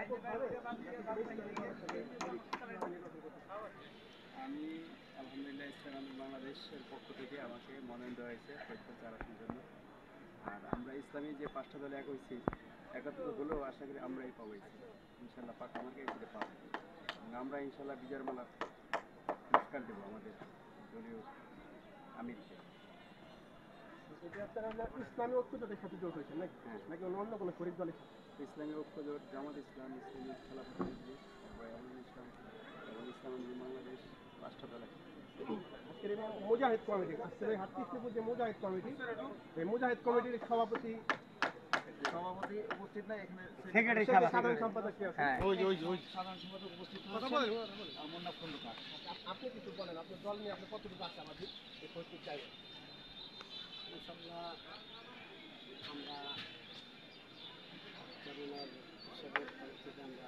আমি আলহামদুলিল্লাহ ইসলাম বাংলাদেশের পক্ষ থেকে আমাকে মনোনয়ন দেওয়া হয়েছে ফরিদপুর 4 আসনের জন্য। আর আমরা ইসলামী যে 5টা দলে এক হয়েছি, একত্র হলেও আশা করি আমরাই পাবো ইনশাল্লাহ। পাক আমাকে এসে পাবো এবং আমরা ইনশাল্লাহ বিজয়ের মালা পুরস্কার দেবো আমাদের দলীয় আমিরকে। ইসলামী ঐক্য জোটের সাথে জোট হয়েছে নাকি? নাকি অন্য কোনো ফরিদ দলের সাথে? ইসলামী ঐক্য জোট, জামাত ইসলাম, ইসলামী খেলাফত মজলিস, তারপরে আমির ইসলাম এবং ইসলাম বাংলাদেশ 5টা দল আছে। আজকের এই মুজাহিদ কমিটি, আজকের এই হাটকিশপুর যে মুজাহিদ কমিটি, এই মুজাহিদ কমিটির সভাপতি উপস্থিত নাই এখানে, সেক্রেটারি সাধারণ সম্পাদক কি আছে? সাধারণ সম্পাদক উপস্থিত হয়েছে মুন্না খন্দকার। আপনি কিছু বলেন, আপনার দল নিয়ে আপনি কতটুকু আশাবাদী এই ফরিদপুর চাই? ইনশাআল্লাহ আমরা জনগণের হিসেবে থেকে আমরা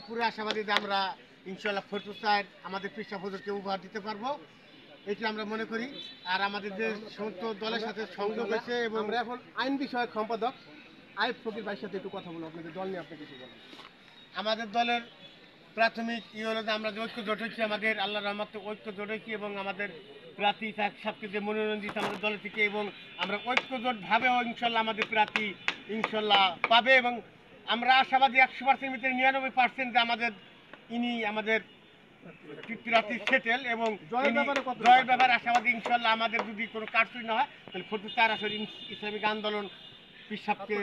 পুরো আশাবাদী যে আমরা ইনশাআল্লাহ ফরিদপুর সাইড আমাদের পৃষ্ঠা ফজরকে উপহার দিতে পারবো, এটি আমরা মনে করি। আর আমাদের যে সমস্ত দলের সাথে সংযোগ হয়েছে এবং আমরা এখন আইন বিষয়ক সম্পাদক আইব ফকির ভাইয়ের সাথে একটু কথা বলবো। আপনাদের দল নিয়ে আপনি কিছু বলেন। আমাদের দলের প্রাথমিক হলো যে আমরা যে ঐক্য জোট হয়েছি, আমাদের আল্লাহ রহমতে ঐক্য জোট হয়েছি এবং আমাদের প্রার্থী সাহেবকে যে মনোনয়ন দিচ্ছে আমাদের দলের থেকে, এবং আমরা ঐক্য জোট ভাবেও ইনশাল্লাহ আমাদের প্রার্থী ইনশাল্লাহ পাবে এবং আমরা আশাবাদী 100% ভিতরে 99% যে আমাদের ইনি আমাদের প্রার্থী সেটেল এবং জয়ের ব্যাপারে আশাবাদী ইনশাল্লাহ। আমাদের যদি কোনো কারচুপি না হয় তাহলে ফরিদপুর 4 আসন ইসলামিক আন্দোলন পিসাবকে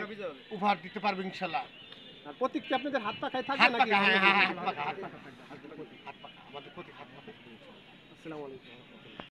উপহার দিতে পারবে ইনশাল্লাহ। প্রতীক কি আপনাদের হাত পাখায় থাকবে নাকি? হাত পাখা আমাদের প্রতীক হাত পাখা। আসসালামু আলাইকুম।